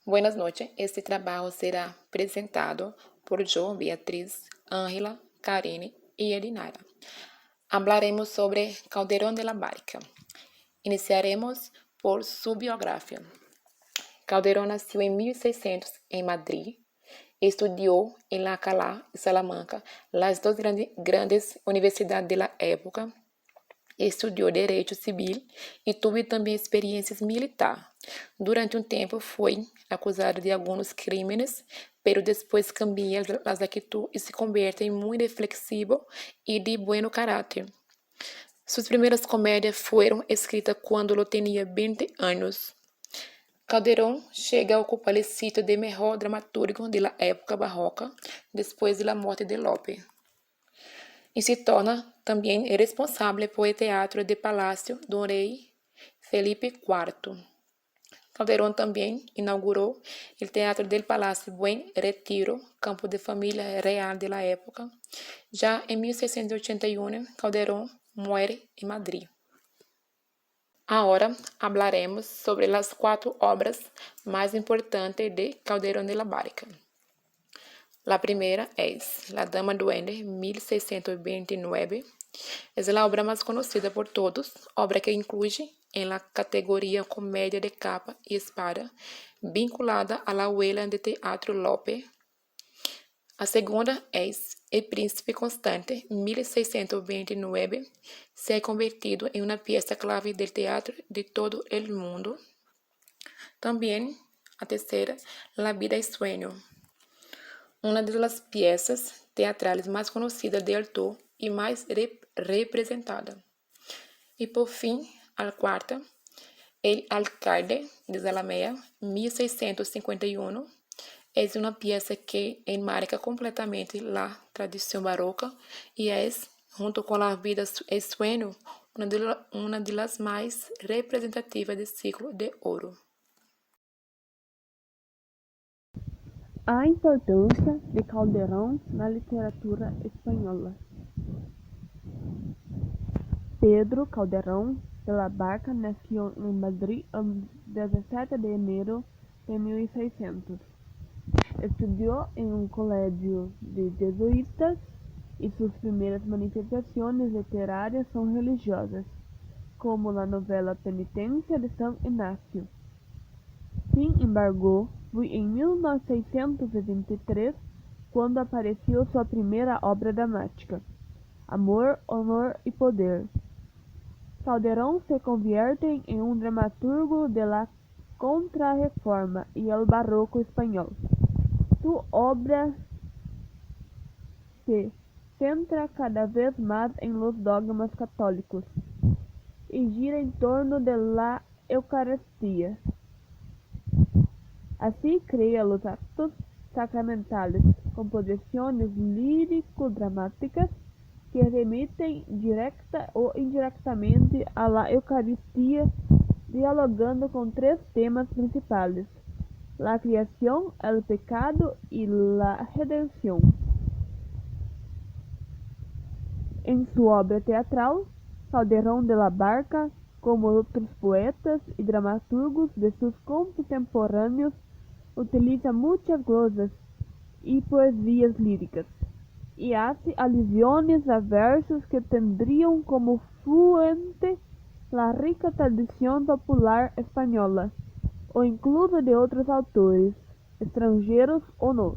Buenas noches. Este trabajo será presentado por yo, Beatriz, Ángela, Karine y Elinara. Hablaremos sobre Calderón de la Barca. Iniciaremos por su biografía. Calderón nació en 1600 en Madrid. Estudió en la Alcalá y Salamanca, las dos grandes universidades de la época. Estudiou Direito Civil e teve também experiências militar. Durante um tempo foi acusado de alguns crimes, pero depois cambia as atitudes e se convierte muito reflexivo e de bom caráter. Suas primeiras comédias foram escritas quando ele tinha 20 anos. Calderón chega a ocupar o sítio de melhor dramaturgo da época barroca, depois da morte de Lope. E se torna também responsável por o Teatro de Palácio do Rei Felipe IV. Calderón também inaugurou o Teatro del Palácio Buen Retiro, campo de família real da época. Já em 1681, Calderón muere em Madrid. Agora hablaremos sobre as 4 obras mais importantes de Calderón de la Barca. La primera es La Dama Duende, 1629. Es la obra más conocida por todos, obra que incluye en la categoría comedia de capa y espada, vinculada a la abuela de teatro Lope. A segunda es El Príncipe Constante, 1629. Se ha convertido en una pieza clave del teatro de todo el mundo. También, a tercera, La Vida y Sueño, uma das peças teatrais mais conhecidas do autor e mais representada. E por fim, a quarta, El Alcalde de Zalamea, 1651, é uma peça que enmarca completamente a tradição barroca e é, junto com A Vida e Sueño, uma das mais representativas do século de ouro. A importância de Calderón na literatura espanhola. Pedro Calderón de la Barca nació en Madrid el 17 de enero de 1600. Estudió en un colegio de jesuitas y sus primeras manifestaciones literarias son religiosas, como la novela Penitencia de San Ignacio. Sin embargo, fue en 1623 cuando apareció su primera obra dramática, Amor, Honor y Poder. Calderón se convierte en un dramaturgo de la Contrarreforma y el barroco español. Su obra se centra cada vez más en los dogmas católicos y gira en torno de la Eucaristía. Así crea los actos sacramentales, composiciones lírico-dramáticas que remiten directa o indirectamente a la Eucaristía, dialogando con 3 temas principales: la creación, el pecado y la redención. En su obra teatral, Calderón de la Barca, como otros poetas y dramaturgos de sus contemporáneos, utiliza muchas glosas y poesías líricas, y hace alusiones a versos que tendrían como fuente la rica tradición popular española, o incluso de otros autores, extranjeros o no.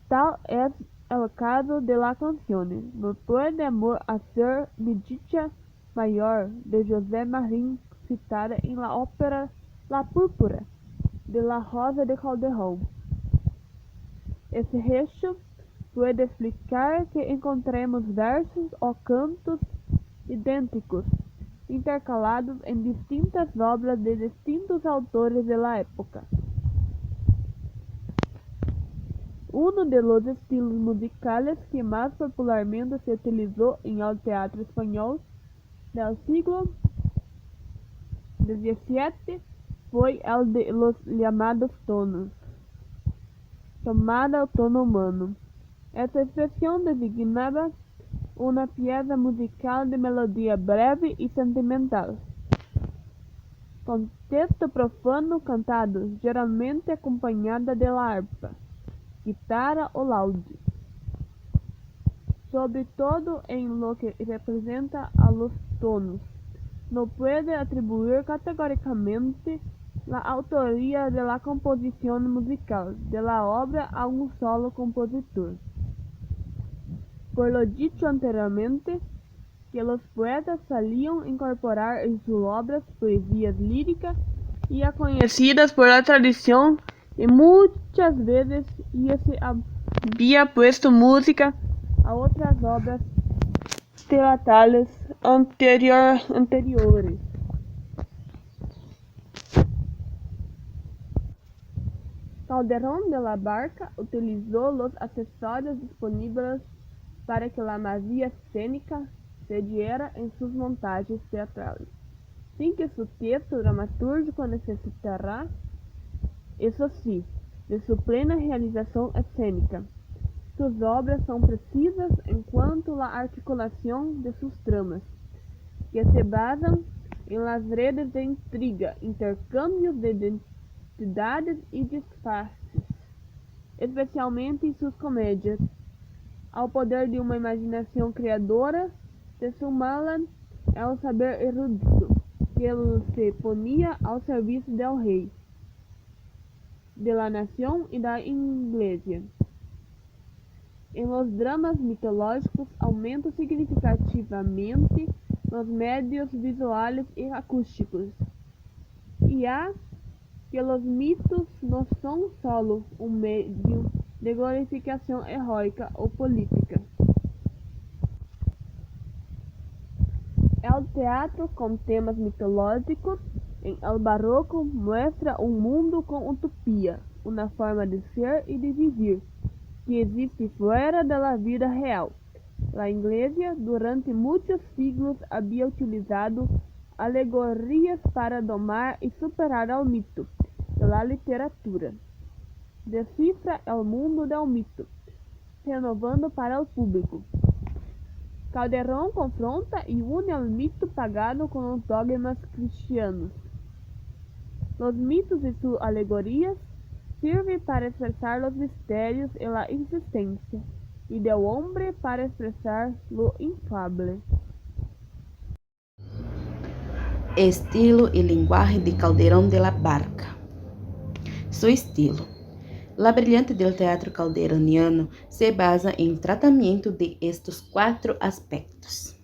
Tal es el caso de la canción No puede amor hacer mi dicha mayor, de José Marín, citada en la ópera La Púrpura de la Rosa de Calderón. Esse hecho puede explicar que encontremos versos o cantos idênticos intercalados en distintas obras de distintos autores de la época. Uno de los estilos musicales que más popularmente se utilizó en el teatro español del siglo XVII fue el de los llamados tonos, tomada el tono humano. Esta expresión designaba una pieza musical de melodía breve y sentimental. con texto profano cantado, geralmente acompañada de la arpa, guitarra o laude, sobre todo en lo que representa a los tonos. No puede atribuir categóricamente la autoría de la composición musical de la obra a un solo compositor. Por lo dicho anteriormente, que los poetas solían incorporar en sus obras poesías líricas ya conocidas por la tradición y muchas veces ya se había puesto música a otras obras teatrales anteriores. Calderón de la Barca utilizó los accesorios disponibles para que la magia escénica se diera en sus montajes teatrales, sin que su texto dramatúrgico necesitara, eso sí, de su plena realización escénica. Sus obras son precisas en cuanto a la articulación de sus tramas, que se basan en las redes de intriga, intercambios de identidades y disfarces, especialmente en sus comédias. Ao poder de uma imaginação criadora, se sumaban ao saber erudito, que ele se ponia ao serviço del rei, de la nación y da iglesia. En los dramas mitológicos aumenta significativamente los medios visuales y acústicos, ya que los mitos no son solo un medio de glorificación heroica o política. El teatro con temas mitológicos en el barroco muestra un mundo con utopía, una forma de ser y de vivir que existe fuera de la vida real. La Iglesia durante muchos siglos había utilizado alegorías para domar y superar el mito de la literatura. Descifra el mundo del mito, renovando para el público. Calderón confronta y une el mito pagano con los dogmas cristianos. Los mitos y sus alegorías sirven para expresar los misterios y la existencia, y del hombre para expresar lo inefable. Estilo y lenguaje de Calderón de la Barca. Su estilo. La brillante del teatro calderoniano se basa en el tratamiento de estos 4 aspectos: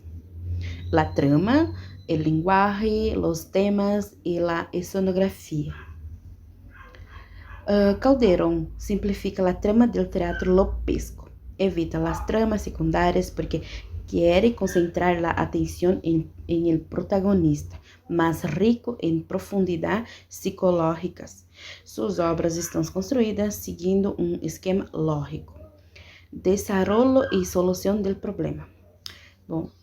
la trama, el lenguaje, los temas y la escenografía. Calderón simplifica la trama del teatro lopesco, evita las tramas secundarias porque quiere concentrar la atención en el protagonista, más rico en profundidad psicológicas. Sus obras están construidas siguiendo un esquema lógico: desarrollo y solución del problema.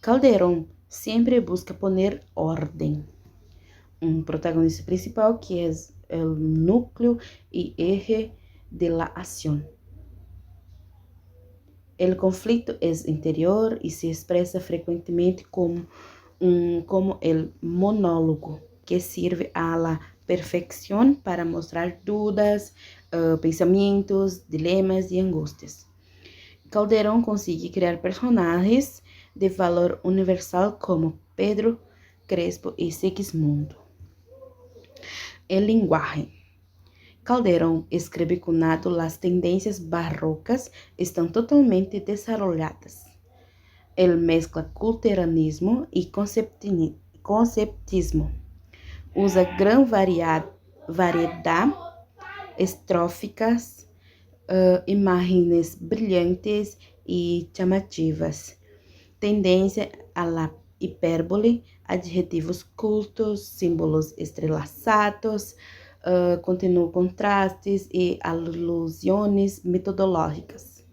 Calderón siempre busca poner orden. Un protagonista principal que es el núcleo y eje de la acción. El conflicto es interior y se expresa frecuentemente como el monólogo, que sirve a la perfección para mostrar dudas, pensamientos, dilemas y angustias. Calderón consigue crear personajes de valor universal como Pedro, Crespo y Segismundo. El lenguaje. Calderón escribe cuando las tendencias barrocas están totalmente desarrolladas. Él mezcla culteranismo y conceptismo. Usa gran variedad estróficas, imágenes brillantes y llamativas, tendencia a la hipérbole, adjetivos cultos, símbolos entrelaçados, continuo contrastes y alusiones mitológicas.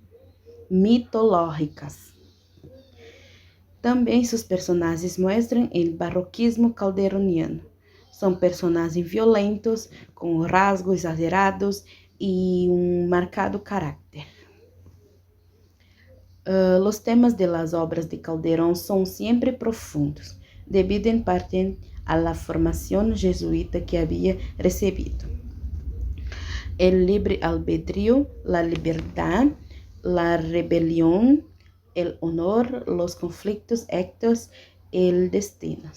Também seus personagens mostram o barroquismo calderoniano. São personagens violentos, com rasgos exagerados e marcado caráter. Los temas de las obras de Calderón son siempre profundos, debido en parte a la formación jesuita que había recibido. El libre albedrío, la libertad, la rebelión, el honor, los conflictos éticos, el destino.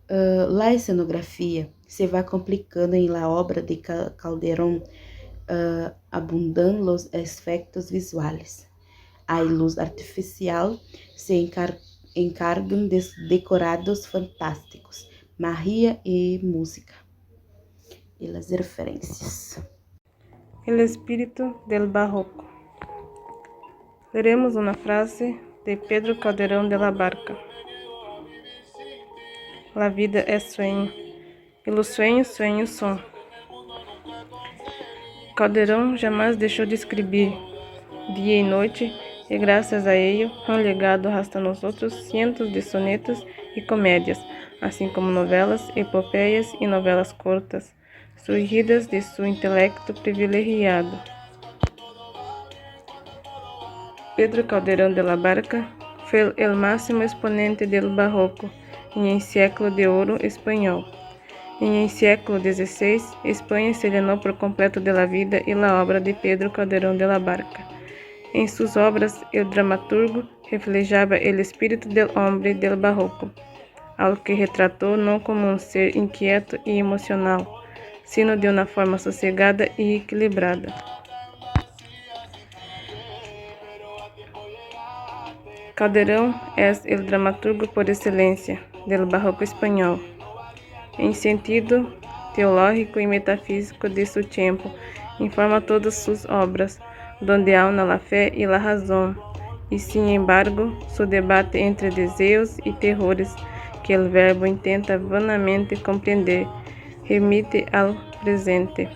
La escenografia se va complicando en la obra de Calderón, abundan los efectos visuales. Hay luz artificial, se encargan de decorados fantásticos, magia y música. Y las referencias. El espíritu del barroco. Leremos una frase de Pedro Calderón de la Barca. La vida es sueño, y los sueños, sueños son. Calderón jamais deixou de escrever, dia e noite, e graças a ello han legado hasta nosotros cientos de sonetos y comédias, assim como novelas, epopeias e novelas cortas, surgidas de su intelecto privilegiado. Pedro Calderón de la Barca fue el máximo exponente del barroco en el século de oro español. En el século XVI, España se llenó por completo de la vida y la obra de Pedro Calderón de la Barca. En sus obras, el dramaturgo reflejaba el espíritu del hombre del barroco, al que retrató no como un ser inquieto y emocional, sino de una forma sosegada y equilibrada. Calderón es el dramaturgo por excelencia del barroco español, en sentido teológico y metafísico de su tiempo, informa todas sus obras, donde aúna la fe y la razón, y sin embargo, su debate entre deseos y terrores, que el verbo intenta vanamente comprender, remite al presente.